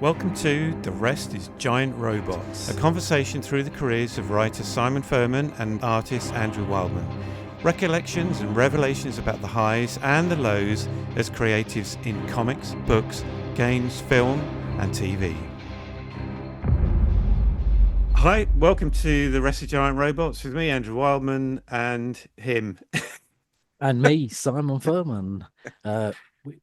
Welcome to The Rest is Giant Robots, a conversation through the careers of writer Simon Furman and artist Andrew Wildman. Recollections and revelations about the highs and the lows as creatives in comics, books, games, film and TV. Hi, welcome to The Rest is Giant Robots with me, Andrew Wildman, and him. And me, Simon Furman.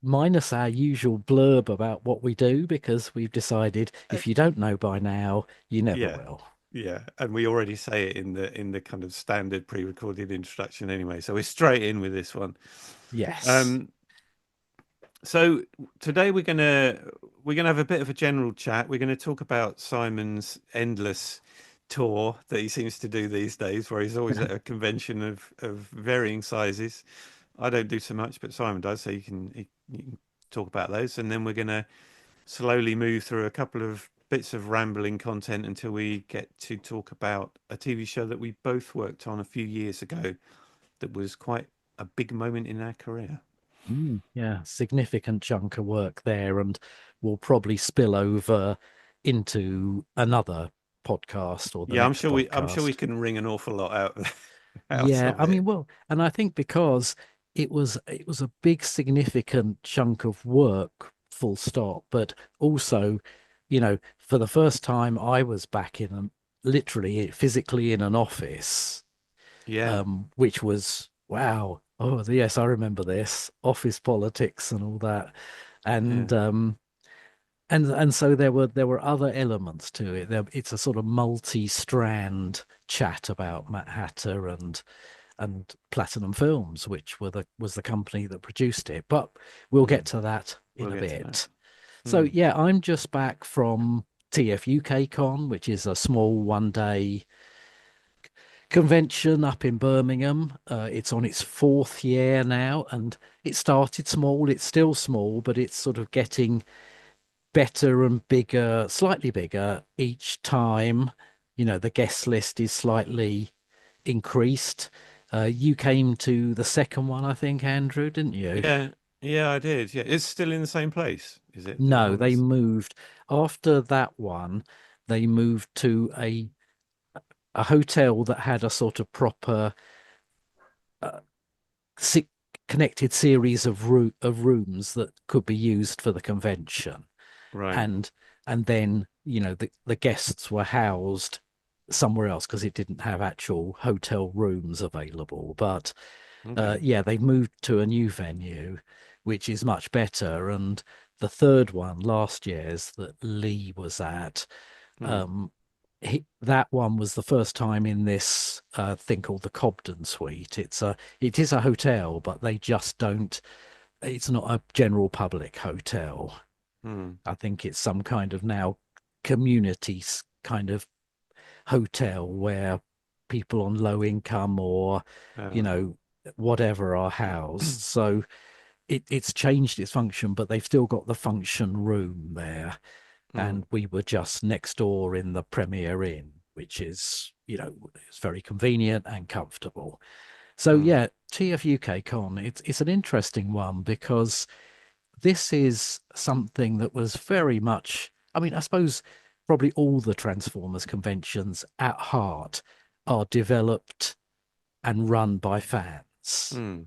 Minus our usual blurb about what we do, because we've decided if you don't know by now, you never will. Yeah, and we already say it in the kind of standard pre-recorded introduction anyway, so we're straight in with this one. Yes. So today we're gonna have a bit of a general chat. We're gonna talk about Simon's endless tour that he seems to do these days, where he's always at a convention of varying sizes. I don't do so much, but Simon does, so you can talk about those, and then we're gonna slowly move through a couple of bits of rambling content until we get to talk about a TV show that we both worked on a few years ago that was quite a big moment in our career. Yeah, significant chunk of work there, and will probably spill over into another podcast or the Yeah, next I'm sure we podcast. can wring an awful lot out Yeah, of I it. mean, well, and I think because it was a big significant chunk of work, full stop, but also, for the first time I was back in literally physically in an office, Yeah, which was wow. Oh, yes, I remember this office politics and all that. yeah. And and so there were other elements to it. It's a sort of multi-strand chat about Matt Hatter and Platinum Films, which was the company that produced it. But we'll get Mm, to that in we'll a get to that. bit. So Mm, yeah, I'm just back from TF UK Con, which is a small one-day convention up in Birmingham. It's on its fourth year now, and it started small. It's still small, but it's sort of getting better and bigger, slightly bigger each time. The guest list is slightly increased. You came to the second one, I think, Andrew, didn't you? yeah, yeah, I did. Yeah, it's still in the same place, is it? The No, one they that's moved after that one. They moved to a hotel that had a sort of proper uh, si connected series of rooms that could be used for the convention, right. and then the guests were housed somewhere else because it didn't have actual hotel rooms available. But Okay. yeah, they moved to a new venue, which is much better. And the third one, last year's, that Lee was at, Mm, um, that one was the first time in this thing called the Cobden Suite. It is a hotel, but they just don't. It's not a general public hotel. mm, I think it's some kind of now community kind of hotel where people on low income or you right. know whatever are housed. So it's changed its function, but they've still got the function room there. Mm, And we were just next door in the Premier Inn, which is, it's very convenient and comfortable. So mm, yeah, TF UK Con, it's an interesting one because this is something that was very much, I mean, I suppose probably all the Transformers conventions at heart are developed and run by fans. mm,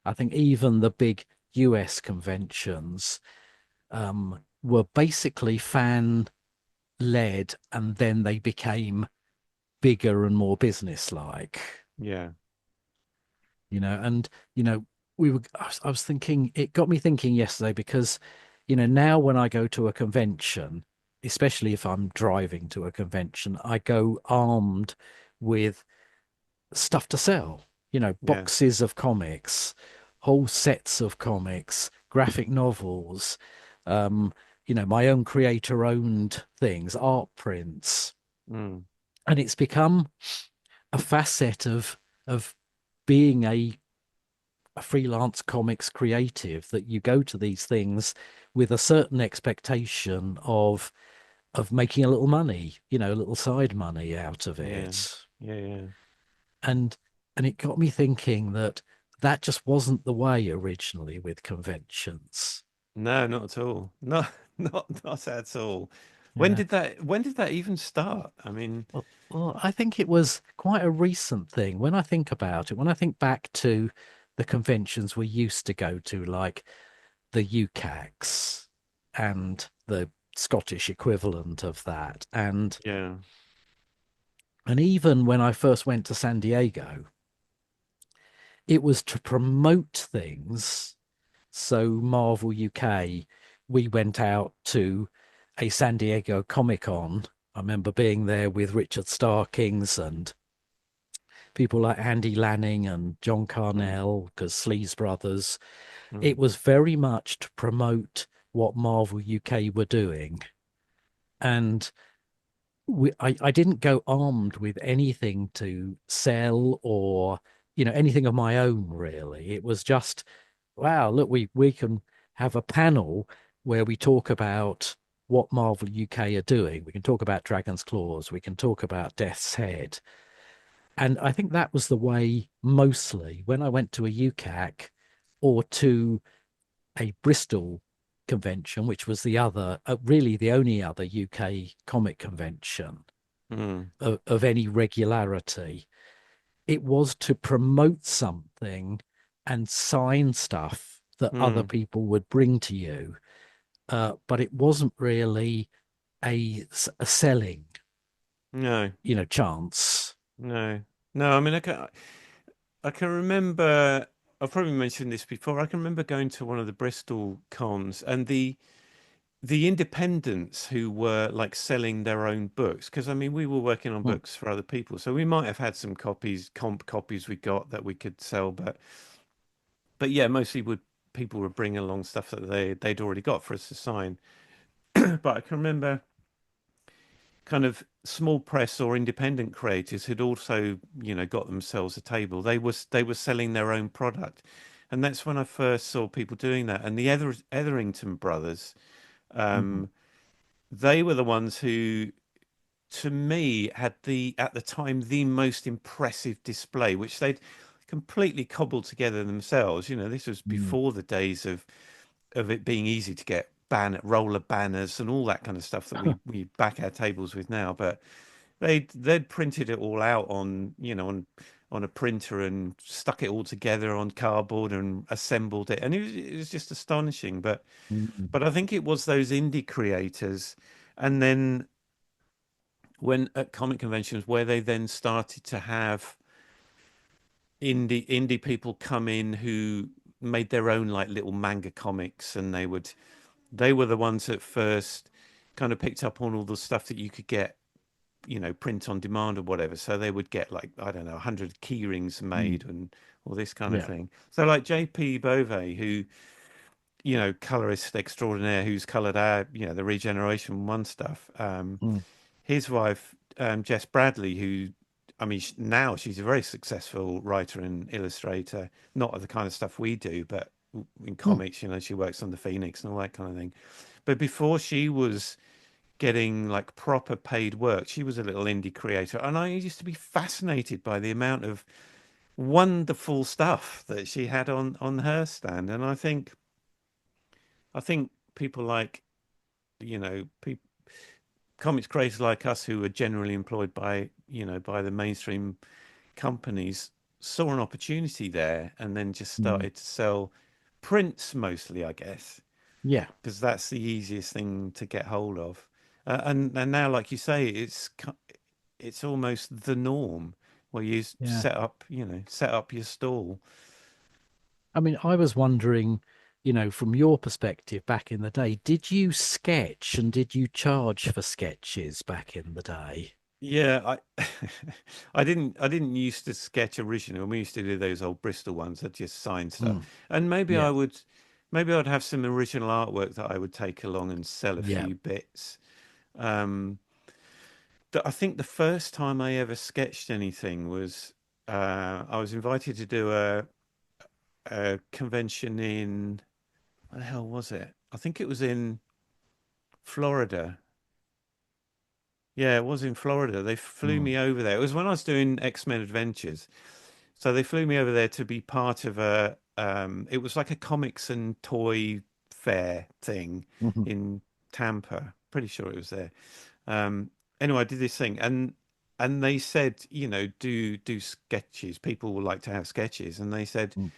I think even the big US conventions were basically fan led, and then they became bigger and more business-like. yeah. And I was thinking, it got me thinking yesterday because now when I go to a convention, especially if I'm driving to a convention, I go armed with stuff to sell, Yeah. boxes of comics, whole sets of comics, graphic novels, um my own creator owned things, art prints. Mm, And it's become a facet of being a freelance comics creative, that you go to these things with a certain expectation of making a little money, a little side money out of yeah. it. Yeah, yeah. And it got me thinking that just wasn't the way originally with conventions. No, not at all. No, not at all. Yeah. When did that even start? I mean, Well, I think it was quite a recent thing when I think about it. When I think back to the conventions we used to go to, like the UCACs and the Scottish equivalent of that, yeah. and even when I first went to San Diego, it was to promote things. So Marvel UK, we went out to a San Diego Comic Con. I remember being there with Richard Starkings and people like Andy Lanning and John Mm, Carnell, because Sleaze Brothers. It mm, was very much to promote what Marvel UK were doing. And I didn't go armed with anything to sell or, anything of my own, really. It was just, wow, look, we can have a panel where we talk about what Marvel UK are doing. We can talk about Dragon's Claws. We can talk about Death's Head. And I think that was the way mostly when I went to a UCAC or to a Bristol convention, which was the other, really the only other UK comic convention mm, of any regularity. It was to promote something and sign stuff that other mm. people would bring to you. But it wasn't really a selling, No, chance. no, no. I mean, I can remember. I've probably mentioned this before. I can remember going to one of the Bristol cons and the independents who were like selling their own books. Because I mean, we were working on Mm, books for other people, so we might have had some comp copies we got that we could sell, but yeah, mostly would people would bring along stuff that they'd already got for us to sign. But I can remember kind of small press or independent creators had also, got themselves a table. They were selling their own product, and that's when I first saw people doing that. And the Etherington brothers, mm, um, they were the ones who, to me, had the at the time the most impressive display, which they'd completely cobbled together themselves. This was mm. before the days of it being easy to get roller banners and all that kind of stuff that we back our tables with now. But they'd printed it all out on a printer and stuck it all together on cardboard and assembled it, and it was just astonishing. Mm, But I think it was those indie creators, and then when at comic conventions where they then started to have indie people come in who made their own like little manga comics, and they were the ones that first kind of picked up on all the stuff that you could get, print on demand or whatever. So they would get like, I don't know, 100 key rings mm. made and all this kind of Yeah. thing. So like JP Bove, who, colorist extraordinaire, who's colored our, the Regeneration One stuff. Mm, His wife, Jess Bradley, who, I mean, now she's a very successful writer and illustrator, not of the kind of stuff we do, but in mm, comics, she works on the Phoenix and all that kind of thing. But before she was getting like proper paid work, she was a little indie creator. And I used to be fascinated by the amount of wonderful stuff that she had on her stand. And I think people like, people comics creators like us who are generally employed by the mainstream companies saw an opportunity there and then just mm. started to sell prints mostly, I guess, Yeah. because that's the easiest thing to get hold of. And now, like you say, it's almost the norm where you Yeah. set up your stall. I mean, I was wondering, from your perspective back in the day, did you sketch and did you charge for sketches back in the day? Yeah, I didn't used to sketch originally. We used to do those old Bristol ones that just sign stuff. Mm. And Yeah. maybe I'd have some original artwork that I would take along and sell a Yeah. few bits. Um, I think the first time I ever sketched anything was I was invited to do a convention in, what the hell was it? I think it was in Florida. Yeah, it was in Florida. They flew Mm. me over there. It was when I was doing X-Men Adventures. So they flew me over there to be part of it was like a comics and toy fair thing Mhm. in Tampa. Pretty sure it was there. Um, anyway, I did this thing, and they said, do sketches. People would like to have sketches, and Mm.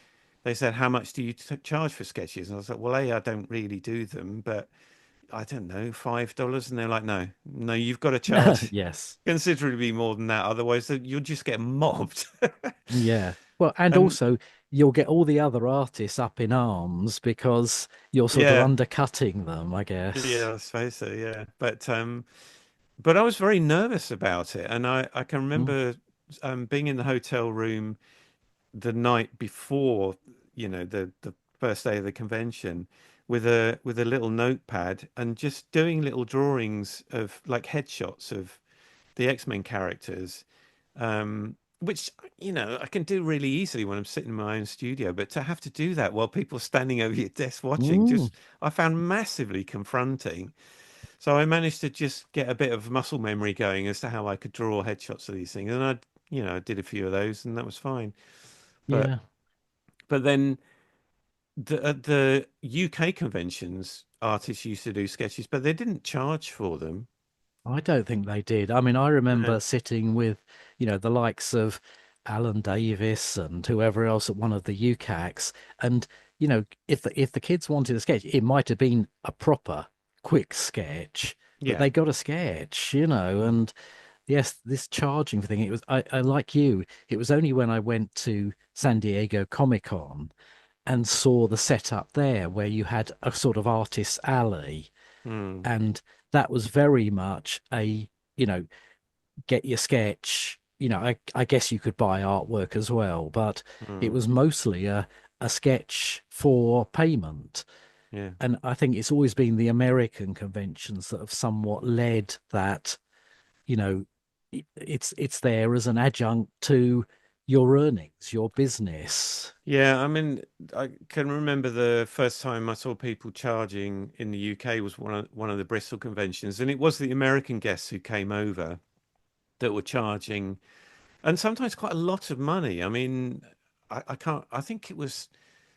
they said, how much do you charge for sketches? And I was like, well, I don't really do them, but I don't know, $5. And they're like, no, no, you've got to charge Yes. considerably more than that, otherwise you'll just get mobbed. Yeah. Well, and And also you'll get all the other artists up in arms because you're sort of yeah, undercutting them, I guess. yeah, I suppose so, yeah. But I was very nervous about it, and I can Mm. remember being in the hotel room the night before, the first day of the convention, with a little notepad and just doing little drawings of like headshots of the X-Men characters, which I can do really easily when I'm sitting in my own studio, but to have to do that while people are standing over your desk watching, Mm. just I found massively confronting. So I managed to just get a bit of muscle memory going as to how I could draw headshots of these things, and I did a few of those, and that was fine. But Yeah. then the UK conventions, artists used to do sketches, but they didn't charge for them. I don't think they did. I mean, I remember No. sitting with, the likes of Alan Davis and whoever else at one of the UCACs, and if the kids wanted a sketch, it might have been a proper quick sketch, but Yeah. they got a sketch, and yes, this charging thing, it was I like you, it was only when I went to San Diego Comic Con and saw the setup there where you had a sort of artist's alley, Mm, and that was very much a, you know, get your sketch. I guess you could buy artwork as well, but it mm, was mostly a sketch for payment. yeah. And I think it's always been the American conventions that have somewhat led that, you know, it's there as an adjunct to your earnings, your business. Yeah, I mean, I can remember the first time I saw people charging in the UK was one of the Bristol conventions, and it was the American guests who came over that were charging, and sometimes quite a lot of money. I mean, I can't. I think it was,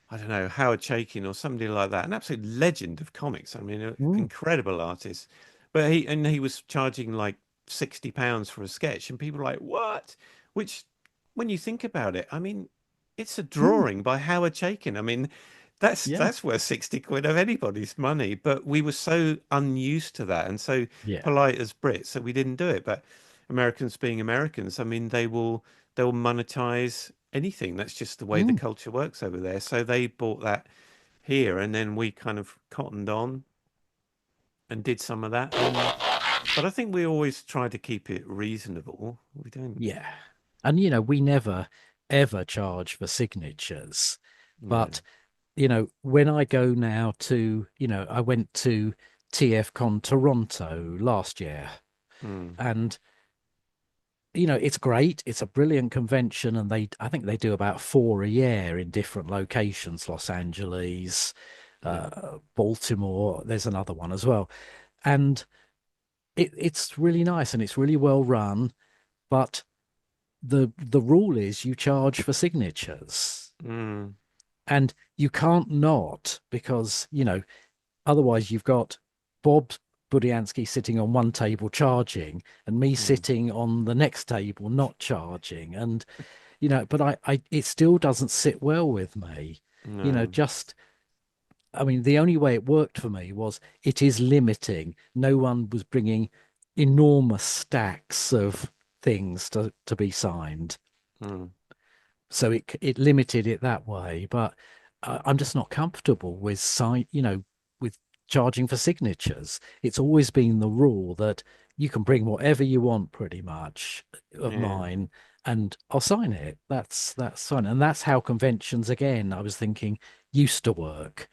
I don't know, Howard Chaykin or somebody like that, an absolute legend of comics. I mean, an Mm. incredible artist. But he was charging like £60 for a sketch, and people were like, "What?" Which, when you think about it, I mean, it's a Mm. drawing by Howard Chaykin. I mean, that's Yeah. that's worth 60 quid of anybody's money. But we were so unused to that and so Yeah. polite as Brits that we didn't do it. But Americans being Americans, I mean, they'll monetize anything. That's just the way the Mm. culture works over there. So they bought that here, and then we kind of cottoned on and did some of that. But I think we always try to keep it reasonable. We don't. Yeah. And we never ever charge for signatures. No. But, when I go now to, I went to TF Con Toronto last year, Mm, and it's great. It's a brilliant convention, and I think they do about four a year in different locations, Los Angeles, yeah. Baltimore. There's another one as well. And it's really nice and it's really well run, but the rule is you charge for signatures, Mm, and you can't not, because otherwise you've got Bob Budiansky sitting on one table charging and me mm, sitting on the next table not charging, and but I it still doesn't sit well with me. no. Just, I mean, the only way it worked for me was it is limiting. No one was bringing enormous stacks of things to be signed. Mm, So it limited it that way. But I'm just not comfortable with with charging for signatures. It's always been the rule that you can bring whatever you want pretty much of yeah. mine and I'll sign it. That's fine. And that's how conventions, again, I was thinking, used to work.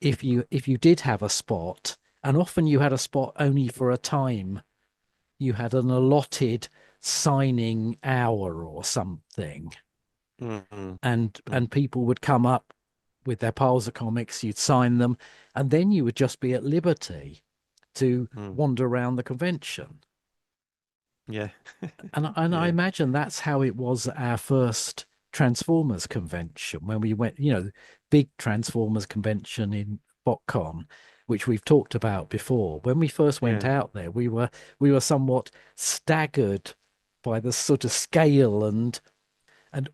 If you did have a spot, and often you had a spot only for a time, you had an allotted signing hour or something, Mm, mm, mm, and people would come up with their piles of comics, you'd sign them, and then you would just be at liberty to mm. wander around the convention. Yeah. And I Yeah. imagine that's how it was at our first Transformers convention when we went, big Transformers convention in SpotCon, which we've talked about before. When we first went Yeah. out there, we were somewhat staggered by the sort of scale and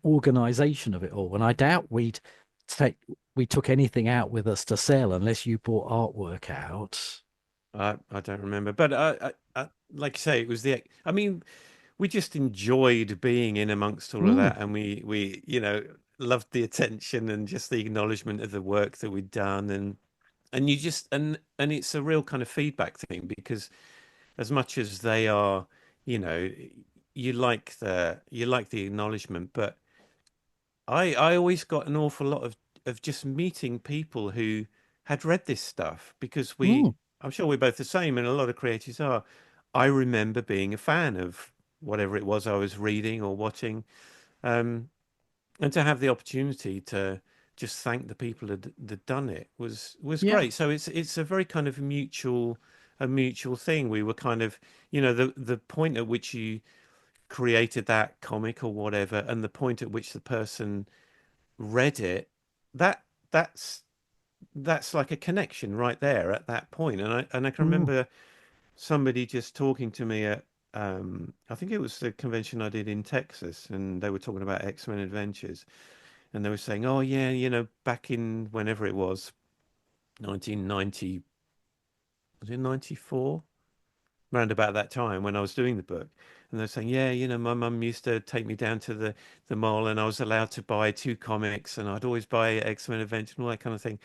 organization of it all. And I doubt take we took anything out with us to sell unless you brought artwork out. I don't remember, but like you say, it was the. I mean, we just enjoyed being in amongst all of Mm, that, and we loved the attention and just the acknowledgement of the work that we'd done, and you just and it's a real kind of feedback thing because as much as they are, you know, you like the acknowledgement, but I always got an awful lot of just meeting people who had read this stuff because mm, I'm sure we're both the same, and a lot of creators are. I remember being a fan of whatever it was I was reading or watching, um, and to have the opportunity to just thank the people that done it was yeah. great. So it's a very kind of mutual thing. We were kind of, the point at which you created that comic or whatever, and the point at which the person read it, that that's that's like a connection right there at that point. And I can Mm, remember somebody just talking to me at I think it was the convention I did in Texas, and they were talking about X-Men Adventures, and they were saying, "Oh yeah, back in whenever it was, 1990, was it 94?" Round about that time when I was doing the book. And they're saying, yeah, my mum used to take me down to the mall and I was allowed to buy two comics and I'd always buy X-Men Adventure and all that kind of thing.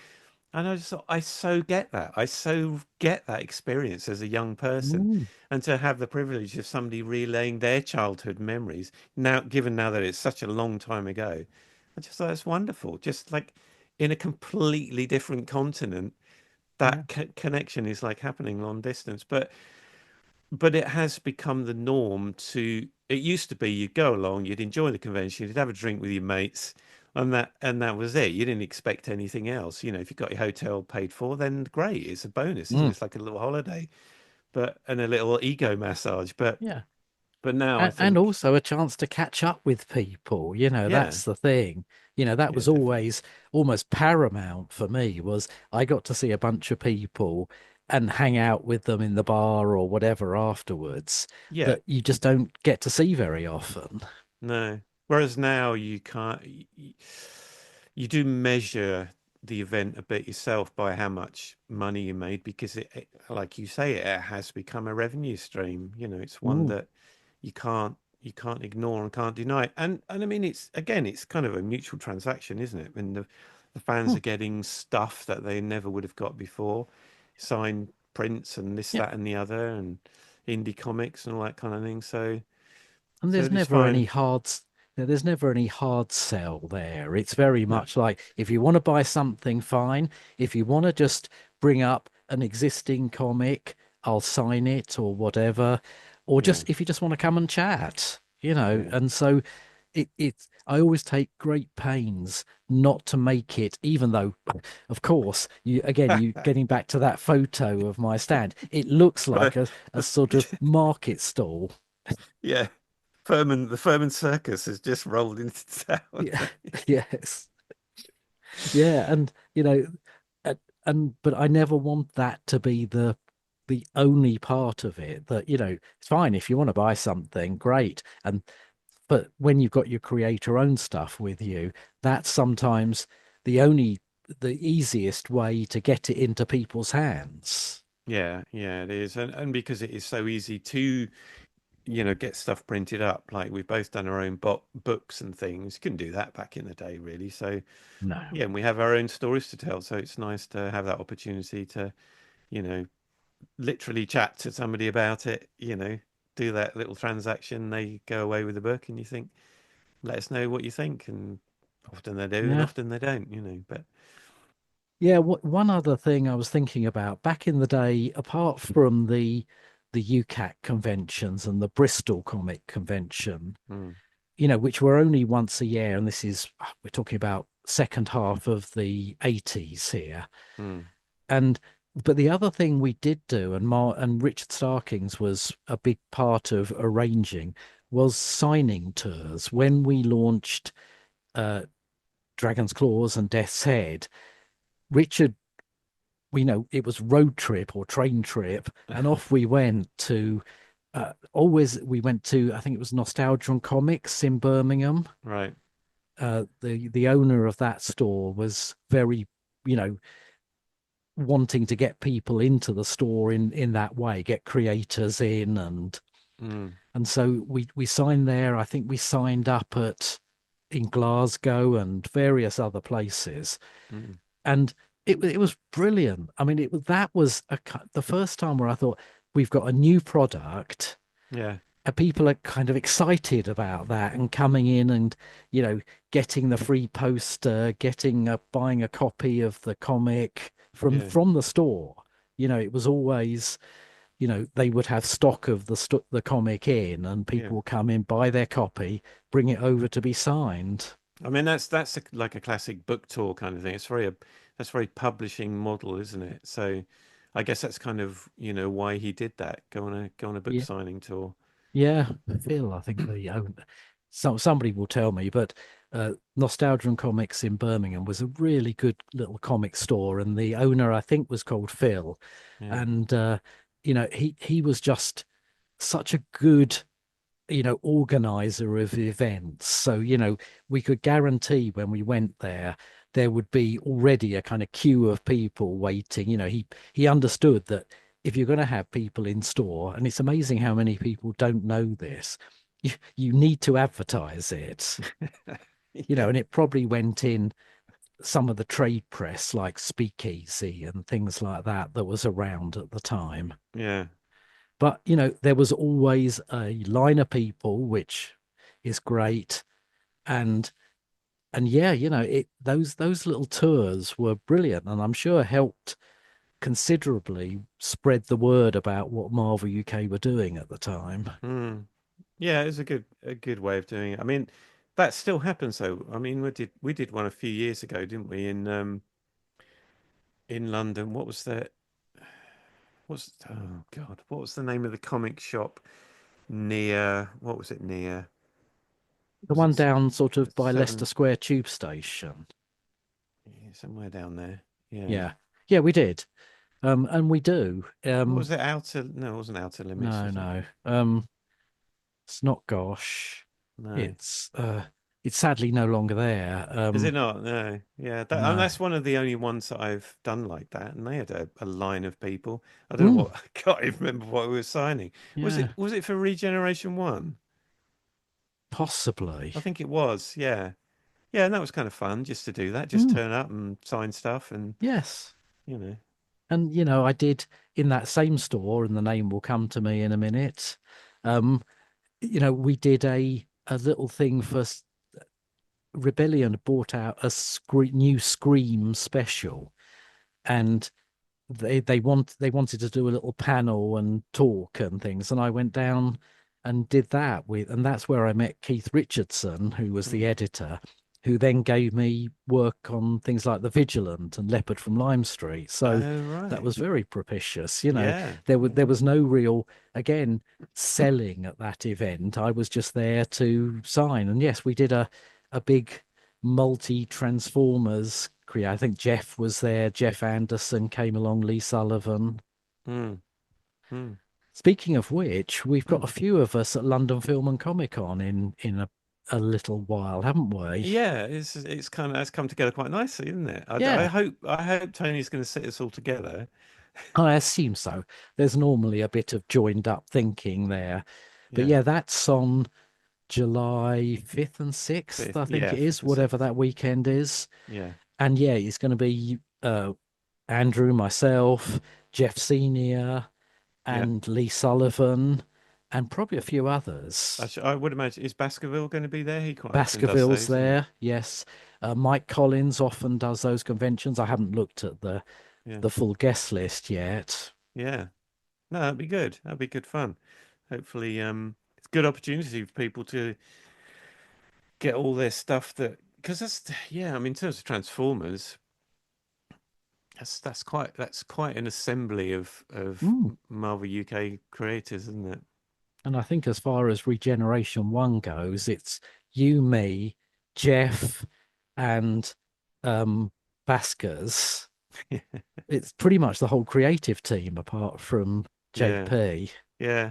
And I just thought, I so get that. I so get that experience as a young person. mm, And to have the privilege of somebody relaying their childhood memories, now, given now that it's such a long time ago, I just thought it's wonderful. Just like in a completely different continent, yeah. that connection is like happening long distance. But it has become the norm to. It used to be you'd go along, you'd enjoy the convention, you'd have a drink with your mates, and that was it. You didn't expect anything else. If you got your hotel paid for, then great. It's a bonus, isn't it? Mm, It's like a little holiday, and a little ego massage. But yeah. but now I And think, also a chance to catch up with people. yeah, That's the thing. That yeah, was definitely, always almost paramount for me was I got to see a bunch of people and hang out with them in the bar or whatever afterwards yeah. that you just don't get to see very often. No. Whereas now you can't, you do measure the event a bit yourself by how much money you made because like you say, it has become a revenue stream. It's one Mm, that you can't ignore and can't deny. And I mean, it's kind of a mutual transaction, isn't it? When the fans mm, are getting stuff that they never would have got before, signed prints and this, yeah. that, and the other, and indie comics and all that kind of thing. So, And so there's it is never any fine. there's never any hard sell there. It's very No. much like if you want to buy something, fine. If you want to just bring up an existing comic, I'll sign it or whatever. Or Yeah, just if you just want to come and chat. yeah. And so I always take great pains not to make it, even though, of course, you getting back to that photo of my stand, it looks But like a sort of market stall. yeah, the Furman Circus has just rolled into town. Yeah, yes. Yeah, and uh, but I never want that to be the only part of it. That it's fine if you want to buy something, great. But when you've got your creator own stuff with you, that's sometimes the only the easiest way to get it into people's hands. Yeah, yeah, it is, and because it is so easy to get stuff printed up. Like we've both done our own books and things. Couldn't do that back in the day, really. So No. yeah, and we have our own stories to tell. So it's nice to have that opportunity to you know literally chat to somebody about it. Do that little transaction. They go away with the book, and you think, let us know what you think, and often they do, and Yeah. often they don't. But Yeah, one other thing I was thinking about back in the day, apart from the UCAT conventions and the Bristol Comic Convention, mm, which were only once a year, and this is we're talking about second half of the 80s here. mm, And but the other thing we did do, and Richard Starkings was a big part of arranging, was signing tours. When we launched uh, Dragon's Claws and Death's Head, Richard we know it was road trip or train trip, and off we went to. Always we went to, I think it was Nostalgia and Comics in Birmingham. Right. The owner of that store was very, you know, wanting to get people into the store in that way, get creators in, Mm, and so we signed there. I think we signed up at in Glasgow and various other places, mm, and it was brilliant. I mean, that was the first time where I thought we've got a new product. yeah. People are kind of excited about that and coming in and, you know, getting the free poster, getting buying a copy of the comic Yeah. from the store. You know, it was always, you know, they would have stock of the comic in, and Yeah. people will come in, buy their copy, bring it over to be signed. I mean, that's like a classic book tour kind of thing. That's very publishing model, isn't it? So I guess that's kind of, why he did that. Go on a book Yeah, signing tour. yeah. Phil, I think the own somebody will tell me, but Nostalgia and Comics in Birmingham was a really good little comic store, and the owner I think was called Phil, Yeah. and you know, he was just such a good, you know, organizer of events. So, you know, we could guarantee when we went there, there would be already a kind of queue of people waiting. You know, he understood that if you're going to have people in store, and it's amazing how many people don't know this, you need to advertise it. You know, Yeah. and it probably went in some of the trade press like Speakeasy and things like that that was around at the time. Yeah. But, you know, there was always a line of people, which is great. And yeah, you know, those little tours were brilliant, and I'm sure helped considerably spread the word about what Marvel UK were doing at the time. Mm. Yeah, it's a good way of doing it. I mean, that still happens though. I mean, we did one a few years ago, didn't we? In London. Oh God, what was the name of the comic shop near? What was it near? The Was one it down sort of by Leicester seven? Square tube station. Yeah, somewhere down there. Yeah. Yeah. Yeah, we did. And we do. What was it? Outer? No, it wasn't Outer Limits, No, was it? no. It's not Gosh. No. It's it's sadly no longer there. Is it not? No. Yeah, and No. that's one of the only ones that I've done like that, and they had a line of people. I don't know Mm, what. I can't even remember what we were signing. Was it yeah, was it for Regeneration One? possibly. I think it was. Yeah, yeah, and that was kind of fun just to do that. Just Mm, turn up and sign stuff, and yes. you know. And you know, I did in that same store, and the name will come to me in a minute. Um, you know, we did a little thing for Rebellion bought out a new Scream special, and they wanted to do a little panel and talk and things, and I went down and did that with, and that's where I met Keith Richardson, who was the Mm. editor, who then gave me work on things like The Vigilant and Leopard from Lime Street. So Oh that right. was very propitious. You know, Yeah. there Yeah. was no real, again, selling at that event. I was just there to sign. And yes, we did a big multi Transformers create. I think Jeff was there. Jeff Anderson came along. Lee Sullivan. Mm. Mm. Speaking of which, we've got Mm. a few of us at London Film and Comic Con in a little while, haven't we? Yeah, it's come together quite nicely, isn't it? I Yeah, hope Tony's going to sit us all together. I assume so. There's normally a bit of joined up thinking there. But Yeah, yeah, that's on July 5th and 6th, fifth, I think yeah, it fifth is, and whatever sixth. that weekend is. Yeah, And yeah, it's going to be Andrew, myself, Jeff Senior, yeah. and Lee Sullivan, and probably a few others. I would imagine is Baskerville going to be there? He quite often does Baskerville's those, isn't there, yes. Mike Collins often does those conventions. I haven't looked at he? Yeah, the full guest list yet. yeah. No, that'd be good. That'd be good fun. Hopefully, it's a good opportunity for people to get all their stuff that because yeah. I mean, in terms of Transformers, that's quite an assembly of Mm. Marvel UK creators, isn't it? And I think as far as Regeneration 1 goes, it's you, me, Jeff, and Baskers. It's pretty much the whole creative team apart from Yeah, JP yeah.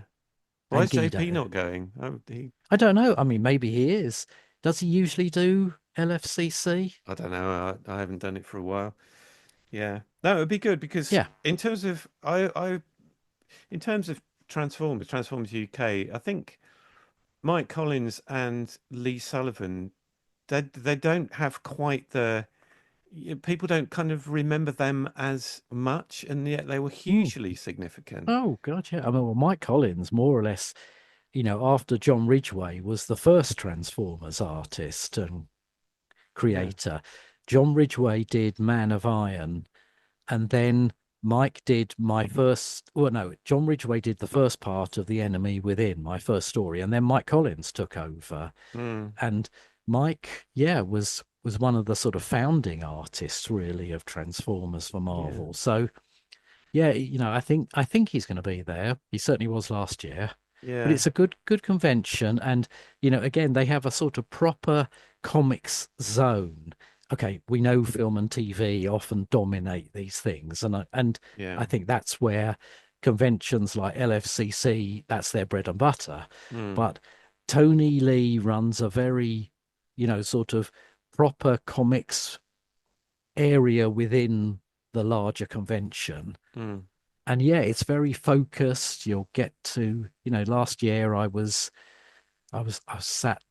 Why and is JP Guido. not going? Oh, he, I don't know. I mean, maybe he is. Does he usually do LFCC? I don't know. I haven't done it for a while. Yeah, no, it'd be good because Yeah. in terms of in terms of Transformers UK, I think Mike Collins and Lee Sullivan, they don't have quite the people don't kind of remember them as much, and yet they were Hmm. hugely significant. Oh, God, yeah. I mean, well, Mike Collins, more or less, after John Ridgway was the first Transformers artist and Yeah. creator, John Ridgway did Man of Iron, and then Mike did my first. Well, no, John Ridgway did the first part of The Enemy Within, my first story, and then Mike Collins took over. Mm, And Mike, yeah, was one of the sort of founding artists, really, of Transformers for yeah. Marvel. So yeah, I think he's going to be there. He certainly was last year. But Yeah. it's a good convention, and again, they have a sort of proper comics zone. Okay, we know film and TV often dominate these things, and I Yeah. think that's where conventions like LFCC, that's their bread and butter. Mm, But Tony Lee runs a very, sort of proper comics area within the larger convention. mm, And yeah, it's very focused. You'll get to, last year I was sat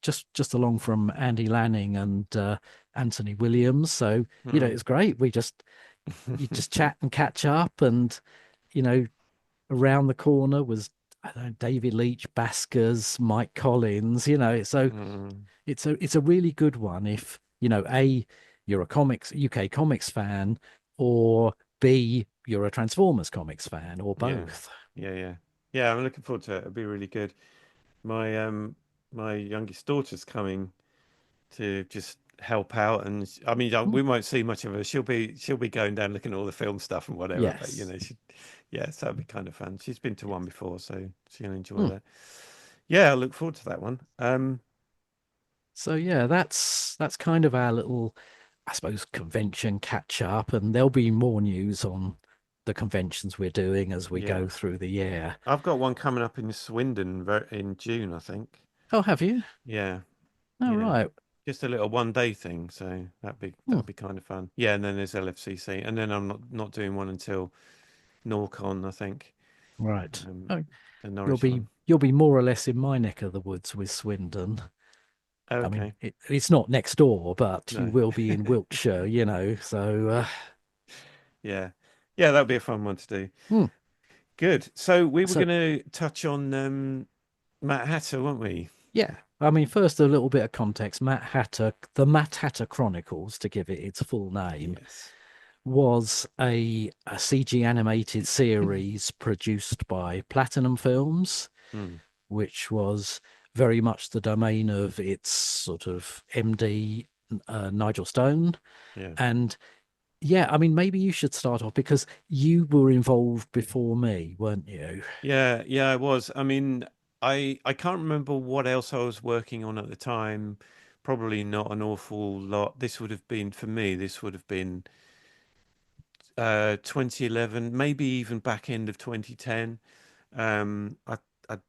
just along from Andy Lanning and Anthony Williams. So, mm. it's great. You just chat and catch up, and you know, around the corner was, I don't know, David Leitch, Baskers, Mike Collins, so Mm, it's a really good one if, A, you're a comics UK comics fan, or B, you're a Transformers comics fan, or yeah. both. Yeah, yeah. Yeah, I'm looking forward to it. It'll be really good. My my youngest daughter's coming to just help out, and I mean Hmm. we won't see much of her. She'll be going down looking at all the film stuff and whatever, but Yes. yeah, so that'll be kind of fun. She's been to one before, so she'll enjoy Hmm. that. Yeah, I look forward to that one. So yeah, that's kind of our little, I suppose, convention catch up, and there'll be more news on the conventions we're doing as we Yeah, go through the year. I've got one coming up in Swindon in June, I think. Oh, have you? Yeah, Oh, yeah, right. just a little 1 day thing, so Hmm. that'd be kind of fun. Yeah, and then there's LFCC, and then I'm not doing one until Norcon, I think, Right. um, Oh, the you'll Norwich be one. you'll be more or less in my neck of the woods with Swindon. Oh, I mean, okay, it's not next door, but you no. will be in Wiltshire, So, Yeah. Yeah, that'd be a fun one to do. hmm. Good. So we were So going to touch on Matt Hatter, weren't we? yeah. I mean, first a little bit of context. Matt Hatter, the Matt Hatter Chronicles, to give it its full name, Yes. was a CG animated series produced by Platinum Films, Mm, which was very much the domain of its sort of MD, Nigel Stone. yeah. And yeah, I mean, maybe you should start off because you were involved before me, weren't you? Yeah, yeah, I was. I mean, I can't remember what else I was working on at the time. Probably not an awful lot. This would have been for me, this would have been 2011, maybe even back end of 2010. I'd,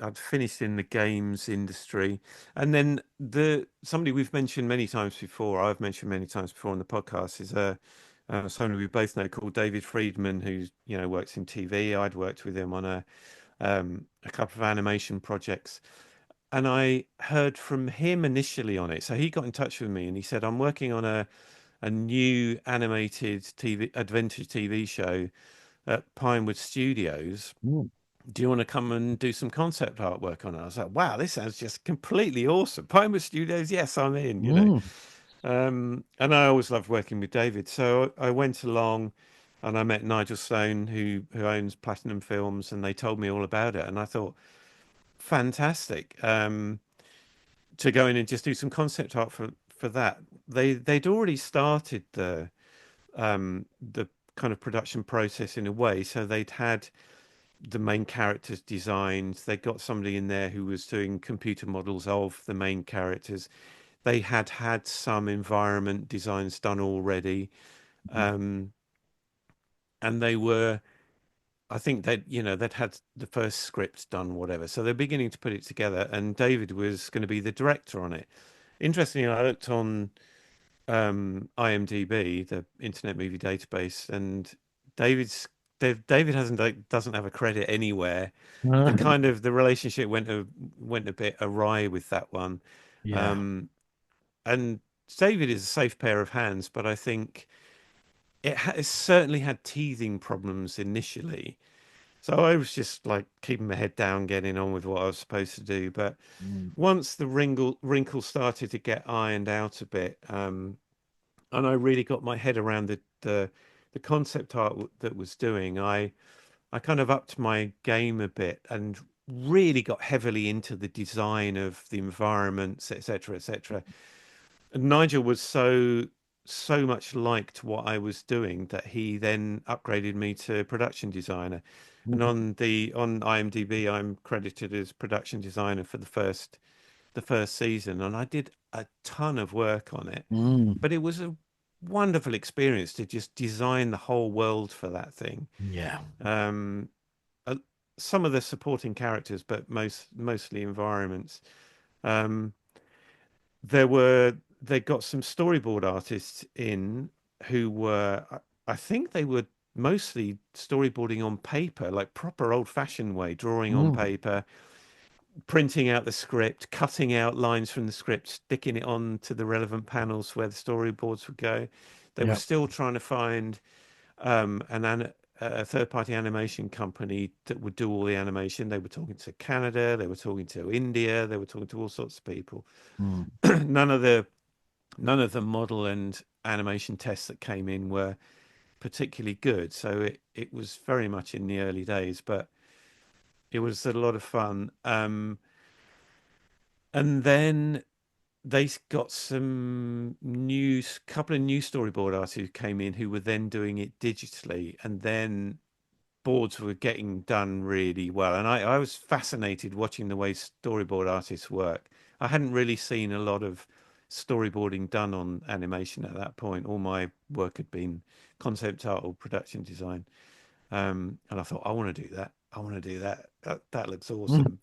I'd finished in the games industry, and then the somebody we've mentioned many times before. I've mentioned many times before on the podcast is somebody we both know called David Friedman, who's works in TV. I'd worked with him on a couple of animation projects, and I heard from him initially on it. So he got in touch with me and he said, "I'm working on a new animated TV adventure TV show at Pinewood Studios. Mm. Do you want to come and do some concept artwork on it?" I was like, "Wow, this sounds just completely awesome." Pinewood Studios, yes, I'm in. Mm. And I always loved working with David. So I went along and I met Nigel Stone, who owns Platinum Films, and they told me all about it. And I thought, fantastic, to go in and just do some concept art for that. They'd already started the kind of production process in a way. So they'd had the main characters designed. They got somebody in there who was doing computer models of the main characters. They had some environment designs done already. Mm. um, and they were. I think they'd had the first script done, whatever. So they're beginning to put it together, and David was going to be the director on it. Interestingly, I looked on IMDb, the Internet Movie Database, and David's David hasn't doesn't have a credit anywhere. The relationship went a bit awry with that one, Yeah. um, and David is a safe pair of hands, but I think it certainly had teething problems initially. So I was just like keeping my head down, getting on with what I was supposed to do. But Mm. once the wrinkle started to get ironed out a bit, and I really got my head around the concept art that was doing, I kind of upped my game a bit and really got heavily into the design of the environments, etc., etc. And Nigel was so much liked what I was doing that he then upgraded me to production designer. And Mm. on IMDb, I'm credited as production designer for the first season, and I did a ton of work on it. Mm. But it was a wonderful experience to just design the whole world for that thing. Yeah. Um, uh, some of the supporting characters, but mostly environments. Um, they got some storyboard artists in who were, I think they were mostly storyboarding on paper, like proper old-fashioned way, drawing on Mm. paper, printing out the script, cutting out lines from the script, sticking it on to the relevant panels where the storyboards would go. They were Yeah. still trying to find a third-party animation company that would do all the animation. They were talking to Canada, they were talking to India, they were talking to all sorts of people. Mm. None of the model and animation tests that came in were particularly good. So it was very much in the early days, but it was a lot of fun. And then they got couple of new storyboard artists who came in who were then doing it digitally, and then boards were getting done really well. And I was fascinated watching the way storyboard artists work. I hadn't really seen a lot of storyboarding done on animation at that point. All my work had been concept art or production design. And I thought, I want to do that. I want to do that. That looks awesome.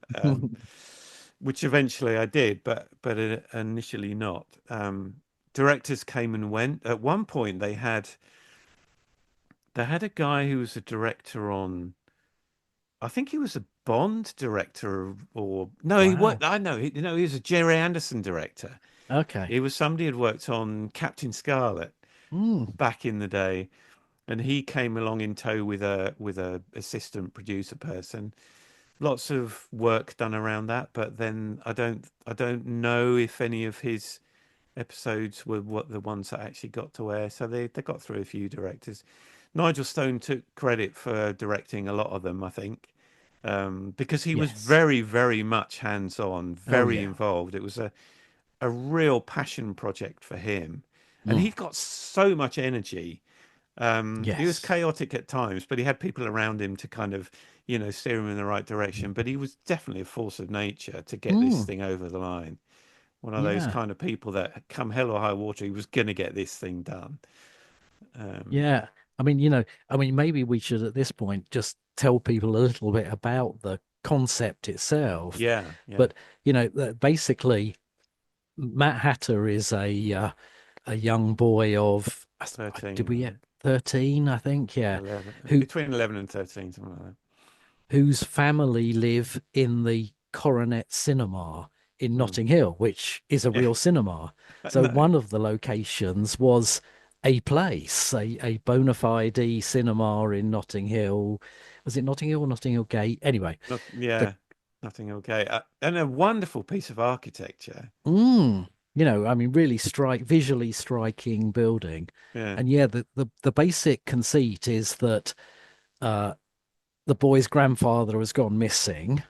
Which eventually I did, but initially not. Directors came and went. At one point, they had a guy who was a director on. I think he was a Bond director, or no, he Wow. worked. I know, he was a Jerry Anderson director. Okay. He was somebody who had worked on Captain Scarlet Mm. back in the day, and he came along in tow with a assistant producer person. Lots of work done around that, but then I don't know if any of his episodes were what the ones that actually got to air. So they got through a few directors. Nigel Stone took credit for directing a lot of them, I think, because he was Yes. very, very much hands-on, Oh very yeah. involved. It was a real passion project for him, and Mm. he got so much energy. He was Yes. chaotic at times, but he had people around him to kind of, steer him in the right direction. But he was definitely a force of nature to get this Mm. thing over the line. One of those Yeah. kind of people that come hell or high water, he was going to get this thing done. Um, Yeah. Maybe we should at this point just tell people a little bit about the concept itself. yeah, yeah, But, basically, Matt Hatter is a young boy of, did 13, we get 13, I think? Yeah. 11, Who between 11 and 13, something like that. whose family live in the Coronet Cinema in Mm. Notting Hill, which is a Yeah, real cinema. So no, one of the locations was a place, a bona fide cinema in Notting Hill. Was it Notting Hill or Notting Hill Gate? Anyway, not, the yeah, nothing okay. And a wonderful piece of architecture. really visually striking building. Yeah, And yeah, the basic conceit is that uh, the boy's grandfather has gone missing,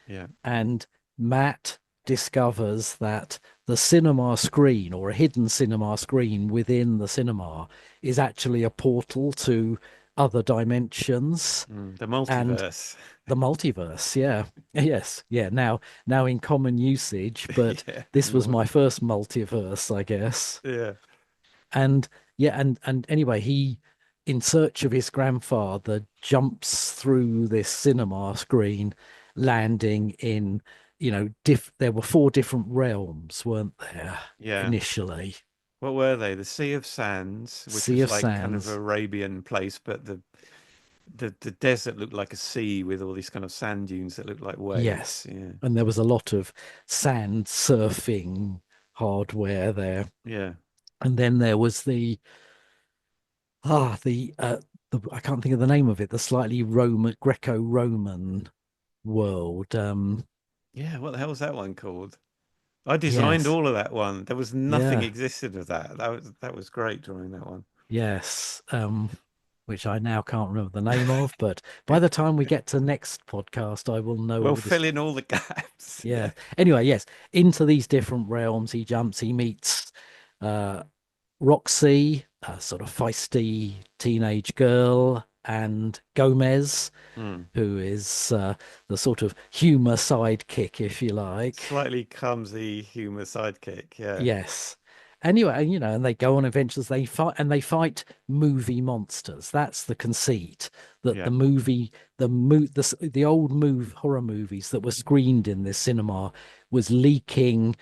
yeah. and Matt discovers that the cinema screen, or a hidden cinema screen within the cinema, is actually a portal to other dimensions The and multiverse. the multiverse. Yeah. Yes. Yeah. Now in common usage, but Yeah, this was my multi. first multiverse, I guess. Yeah, And yeah, and anyway, he, in search of his grandfather, jumps through this cinema screen, landing in, there were four different realms, weren't there, Yeah. initially? What were they? The Sea of Sands, which Sea was of like kind of Sands. Arabian place, but the desert looked like a sea with all these kind of sand dunes that looked like waves. Yes. Yeah. And there was a lot of sand surfing hardware there. Yeah. And then there was ah the I can't think of the name of it, the slightly Roman Greco-Roman world. Yeah. What the hell was that one called? I designed Yes. all of that one. There was nothing Yeah. existed of that. That was great drawing that one. Yes. Which I now can't remember the name of, but by the time we get to next podcast, I will know Well, all this. fill in all the gaps. Yeah. Yeah. Anyway, yes, into these different realms he jumps. He meets uh, Roxy, a sort of feisty teenage girl, and Gomez, Hmm. who is the sort of humor sidekick, if you like. Slightly clumsy humor sidekick. Yeah. Yes. Anyway, and they go on adventures. They fight movie monsters. That's the conceit, that Yeah. the old horror movies that were screened in this cinema was leaking,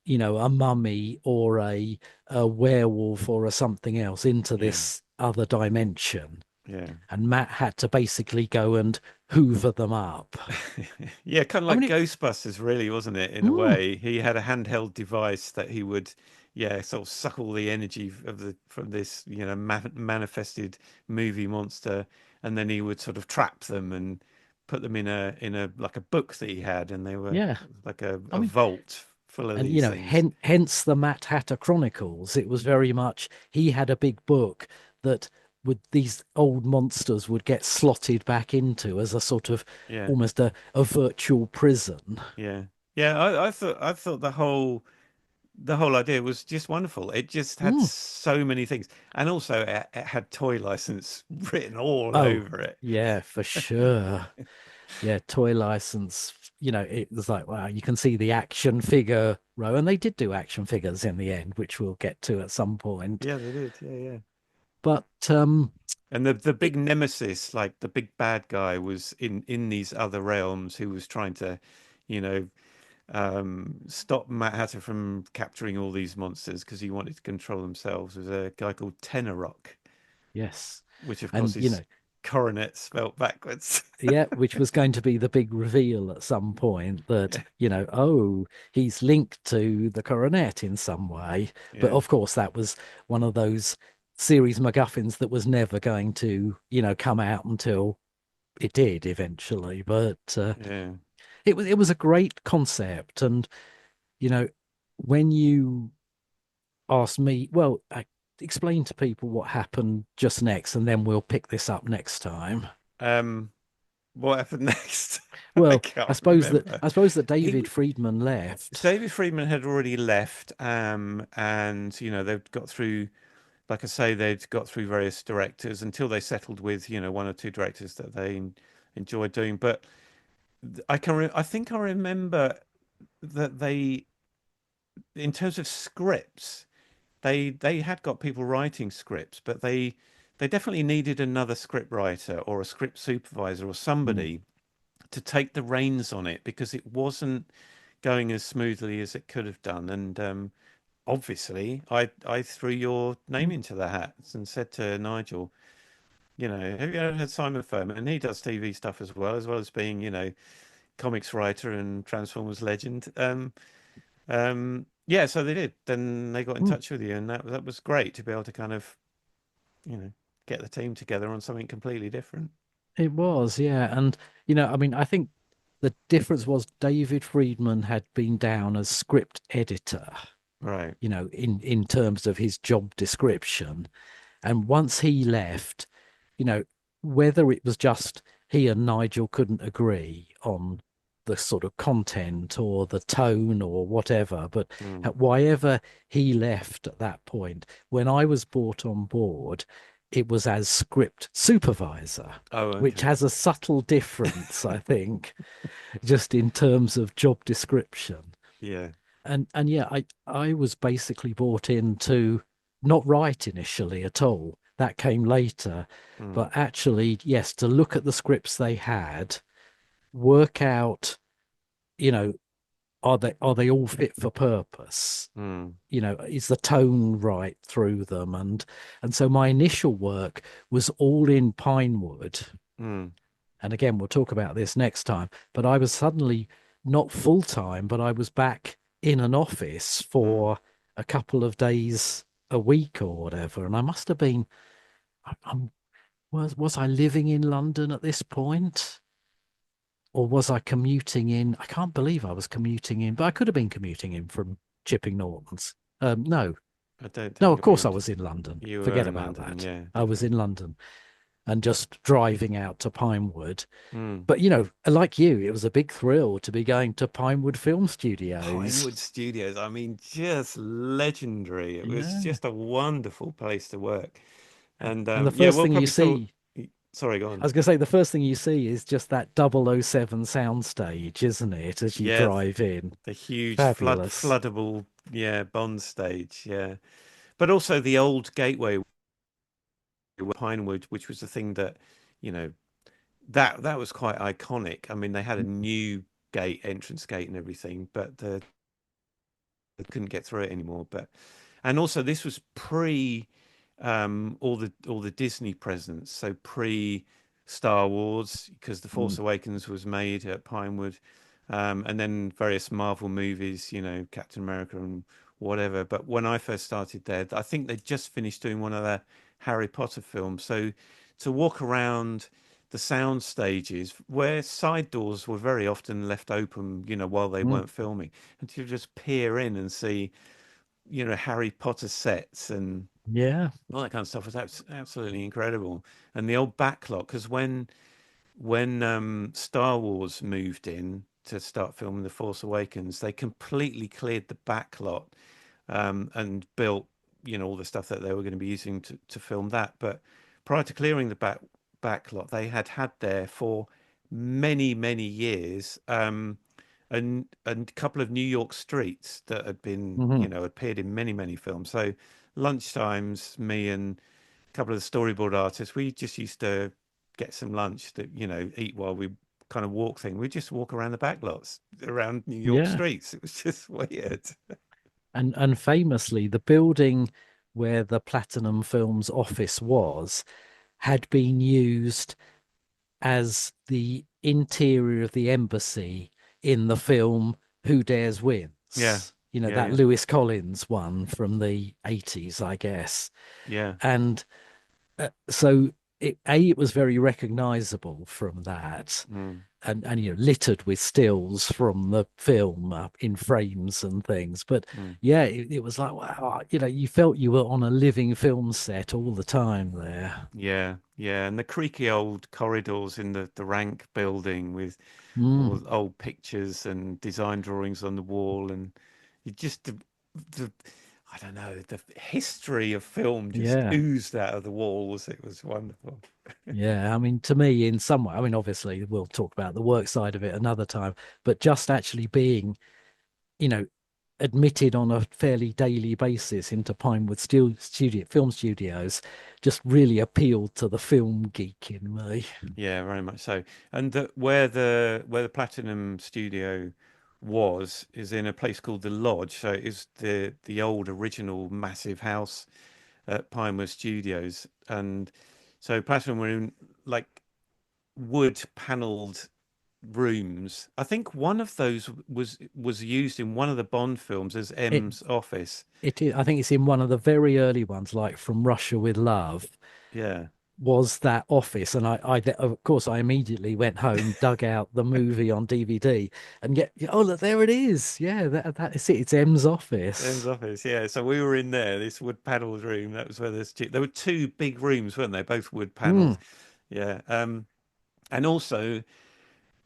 a mummy or a werewolf or a something else into Yeah. this other dimension. Yeah. And Matt had to basically go and hoover them up. Yeah, kind of I like mean, Ghostbusters, really, wasn't it? In a mm, way, he had a handheld device that he would, yeah, sort of suck all the energy of the from this, manifested movie monster, and then he would sort of trap them and put them in a like a book that he had, and they were yeah. like a, I a mean, vault full of and these things. hence the Matt Hatter Chronicles. It was very much, he had a big book that would these old monsters would get slotted back into as a sort of Yeah, almost a virtual prison. yeah, yeah. I thought the whole idea was just wonderful. It just had Mm. so many things, and also it had toy license written all Oh, over it. yeah, for sure. Yeah, toy license. It was like, wow, you can see the action figure row, and they did do action figures in the end, which we'll get to at some point. Yeah, they did. Yeah, yeah. But And the it, big nemesis, like the big bad guy, was in these other realms who was trying to, you know, stop Matt Hatter from capturing all these monsters because he wanted to control themselves. Was a guy called Rock, yes, which of course and is coronet spelt backwards. yeah, which was going to be the big reveal at some point that, Yeah, oh, he's linked to the coronet in some way. But yeah, of course, that was one of those series MacGuffins that was never going to, come out until it did eventually. But yeah. it was a great concept, and you know, when you asked me, well, explain to people what happened just next, and then we'll pick this up next time. Um, what happened next? I Well, I can't suppose that remember. I suppose that He David Friedman left. David Friedman had already left, and they'd got through, like I say, they'd got through various directors until they settled with one or two directors that they enjoyed doing. But I think I remember that in terms of scripts, they had got people writing scripts, but they definitely needed another script writer or a script supervisor or Mm, somebody to take the reins on it because it wasn't going as smoothly as it could have done. And obviously, I threw your name mm. into the hat and said to Nigel, have you ever heard Simon Furman? And he does TV stuff as well as being, comics writer and Transformers legend. Yeah, so they did. Then they got in Mm. touch with you, and that was great to be able to kind of, you know, get the team together on something completely different. It was, yeah. And, I mean, I think the difference was David Friedman had been down as script editor, Right. in terms of his job description. And once he left, you know, whether it was just he and Nigel couldn't agree on the sort of content or the tone or whatever, but Mm. whyever he left at that point, when I was brought on board, it was as script supervisor, Oh, which okay. has a subtle difference, I think, just in terms of job description. Yeah. And yeah, I was basically brought in to not right initially at all. That came later. Mm, But actually, yes, to look at the scripts they had, work out, you know, are they all fit for purpose? mm, Is the tone right through them? And so my initial work was all in Pinewood. mm, And again, we'll talk about this next time. But I was suddenly not full time, but I was back in an office mm. for a couple of days a week or whatever. And I must have been, I'm, was I living in London at this point? Or was I commuting in? I can't believe I was commuting in, but I could have been commuting in from Chipping Nortons. No, I don't no, think of you'll be course I able to. was in London. You were Forget in about London, that. yeah, I was in definitely. London and just driving out to Pinewood. Mm. But, like you, it was a big thrill to be going to Pinewood Film Studios. Pinewood Studios, I mean, just legendary. It was Yeah. just a wonderful place to work. And And the yeah, first we'll thing you probably talk. see, Sorry, go I on. was going to say, the first thing you see is just that 007 soundstage, isn't it, as you Yeah, drive in? the huge Fabulous. floodable, yeah, Bond stage, yeah. But also the old gateway, Pinewood, which was the thing that, you know, that was quite iconic. I mean, they had a new gate, entrance gate, and everything, but they couldn't get through it anymore. But and also this was pre all the Disney presents, so pre Star Wars, because The Force Mm. Awakens was made at Pinewood, and then various Marvel movies, Captain America and whatever. But when I first started there, I think they just finished doing one of the Harry Potter films. So to walk around the sound stages where side doors were very often left open, while they Mm. weren't filming, and to just peer in and see, Harry Potter sets and Yeah. all that kind of stuff was absolutely incredible. And the old backlot, because when Star Wars moved in to start filming The Force Awakens, they completely cleared the backlot, and built, all the stuff that they were going to be using to film that. But prior to clearing the backlot, they had there for many, many years, and a couple of New York streets that had been, Hmm. appeared in many, many films. So lunchtimes, me and a couple of the storyboard artists, we just used to get some lunch to, eat while we kind of walk thing. We just walk around the back lots around New York Yeah. streets. It was just weird. And famously, the building where the Platinum Films office was had been used as the interior of the embassy in the film Who Dares Yeah, Wins. yeah, That yeah, Lewis Collins one from the 80s, I guess. yeah. And so it was very recognizable from that. Mm, And littered with stills from the film in frames and things. But mm. yeah, it was like, wow, you felt you were on a living film set all the time there. Yeah, yeah. And the creaky old corridors in the rank building with all Mm, the old pictures and design drawings on the wall, and you just the I don't know, the history of film just yeah. oozed out of the walls. It was wonderful. Yeah, I mean, to me, in some way, I mean, obviously, we'll talk about the work side of it another time, but just actually being, you know, admitted on a fairly daily basis into Pinewood film studios just really appealed to the film geek in me. Yeah, very much so. And where the Platinum Studio was is in a place called the Lodge. So it's the old original massive house at Pinewood Studios. And so Platinum were in like wood paneled rooms. I think one of those was used in one of the Bond films as It M's office. it is, I think it's in one of the very early ones, like From Russia with Love, Yeah. was that office. And of course, I immediately went home, dug out the movie on DVD, and get, oh, look, there it is. Yeah, that is it. It's M's M's office. office, yeah. So we were in there, this wood paneled room. That was where there were two big rooms, weren't they? Both wood Mm, paneled. Yeah. And also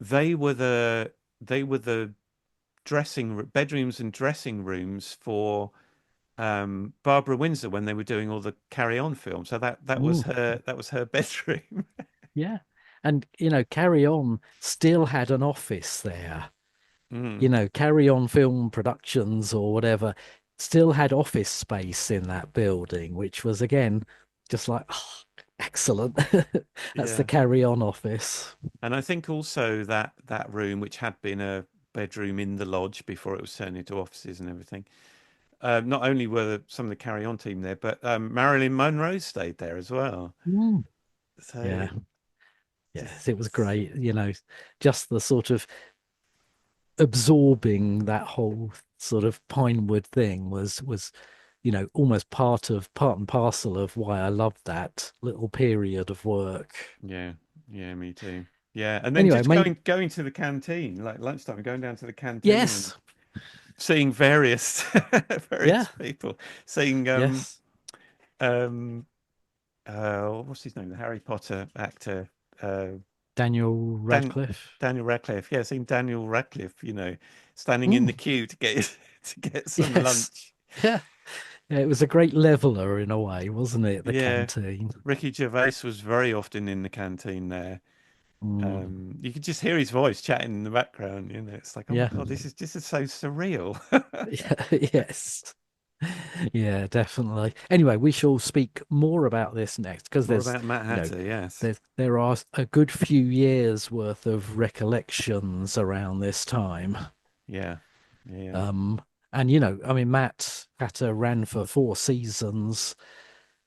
they were the bedrooms and dressing rooms for Barbara Windsor when they were doing all the Carry On films. So that was mm, her bedroom. yeah. And, Carry On still had an office there. Mm, Carry On Film Productions or whatever. still had office space in that building, which was again just like, oh, excellent. That's the Yeah. carry on office. And I think also that that room, which had been a bedroom in the lodge before it was turned into offices and everything, not only were some of the Carry On team there, but Marilyn Monroe stayed there as well. Mm. So Yeah. just Yes, it was great. Just the sort of absorbing that whole sort of Pinewood thing was almost part and parcel of why I loved that little period of work. yeah, yeah, me too. Yeah, and then Anyway, just mate, going to the canteen, like lunchtime, going down to the canteen and yes, seeing various yeah, various people, seeing yes, um what's his name, the Harry Potter actor, uh Daniel Dan Radcliffe. Daniel Radcliffe. Yeah, seeing Daniel Radcliffe, standing in Mm, the queue to get to get some yes, lunch. yeah, yeah. It was a great leveler in a way, wasn't it? The Yeah, canteen. Ricky Gervais was very often in the canteen there. Mm, You could just hear his voice chatting in the background. It's like, oh my yeah, God, this is so surreal. yeah, yes. Yeah, definitely. Anyway, we shall speak more about this next because More there's, about Matt you know, Hatter, yes. there are a good few years worth of recollections around this time. Yeah, yeah, Um, and I mean, Matt Hatter ran for 4 seasons,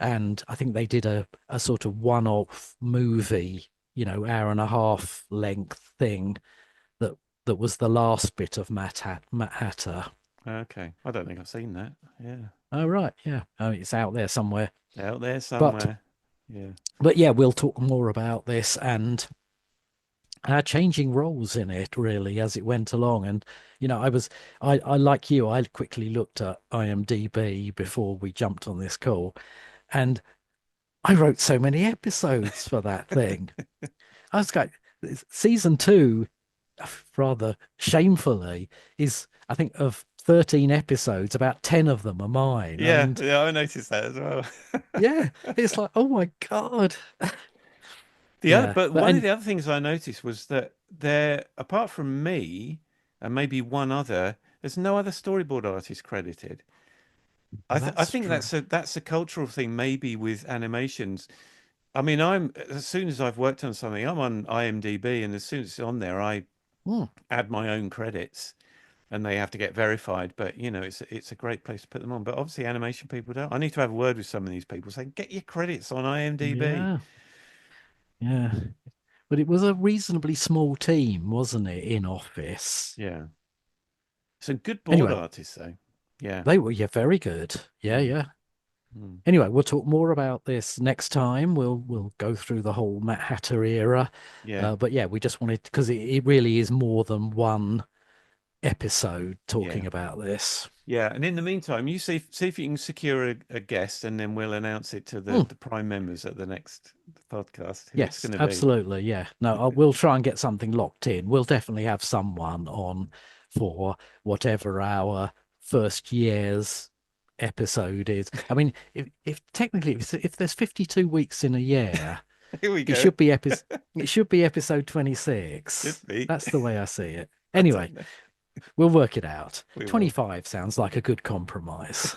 and I think they did a sort of one-off movie, hour and a half length thing that that was the last bit of Matt Hatter. okay. I don't think I've seen that. Yeah, Oh, right, yeah. Oh, it's out there somewhere. out there But somewhere. Yeah, but yeah, we'll talk more about this and changing roles in it really as it went along. And I like you, I quickly looked at IMDb before we jumped on this call, and I wrote so many episodes for that thing. I was going, season two, rather shamefully, is I think of 13 episodes, about 10 of them are mine. yeah, And yeah. I noticed that as well. yeah, it's like, oh my God. Yeah. But But one of and the other things I noticed was that there, apart from me and maybe one other, there's no other storyboard artist credited. I that's think true. that's a cultural thing, maybe with animations. I mean, I'm as soon as I've worked on something, I'm on IMDb, and as soon as it's on there, I Hmm. add my own credits, and they have to get verified. But it's a great place to put them on. But obviously, animation people don't. I need to have a word with some of these people saying, get your credits on IMDb. Yeah. Yeah. But it was a reasonably small team, wasn't it, in office? Yeah, some good board Anyway, artists though. Yeah, they were, yeah, very good. Yeah, mm, yeah. mm. Anyway, we'll talk more about this next time. We'll go through the whole Matt Hatter era. Yeah, But yeah, we just wanted, because it really is more than one episode talking yeah. about this. Yeah, and in the meantime, you see if you can secure a guest, and then we'll announce it to Hmm. the Prime members at the next podcast who it's Yes, going to be. absolutely. Yeah. No, we'll try and get something locked in. We'll definitely have someone on for whatever our first year's episode is. I mean, if technically if there's 52 weeks in a year, Here we it go. should be episode 26. Should be. That's the way I see it. I Anyway, don't know. we'll work it out. We will. 25 sounds like a good compromise.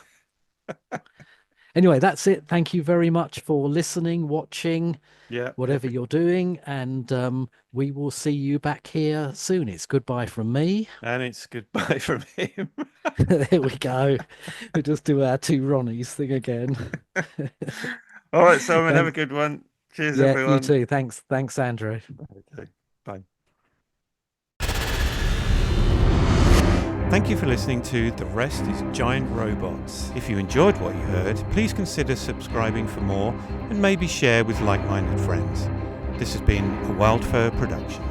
Anyway, that's it. Thank you very much for listening, watching, Yeah, whatever you're doing, and we will see you back here soon. It's goodbye from me. and it's goodbye from him. There we go. We'll just do our two Ronnies thing again. All right, Simon, have a Thanks. good one. Cheers, Yeah, you everyone. too. Thanks, Andrew. Okay, bye. Thank you for listening to The Rest is Giant Robots. If you enjoyed what you heard, please consider subscribing for more and maybe share with like-minded friends. This has been a Wildfur production.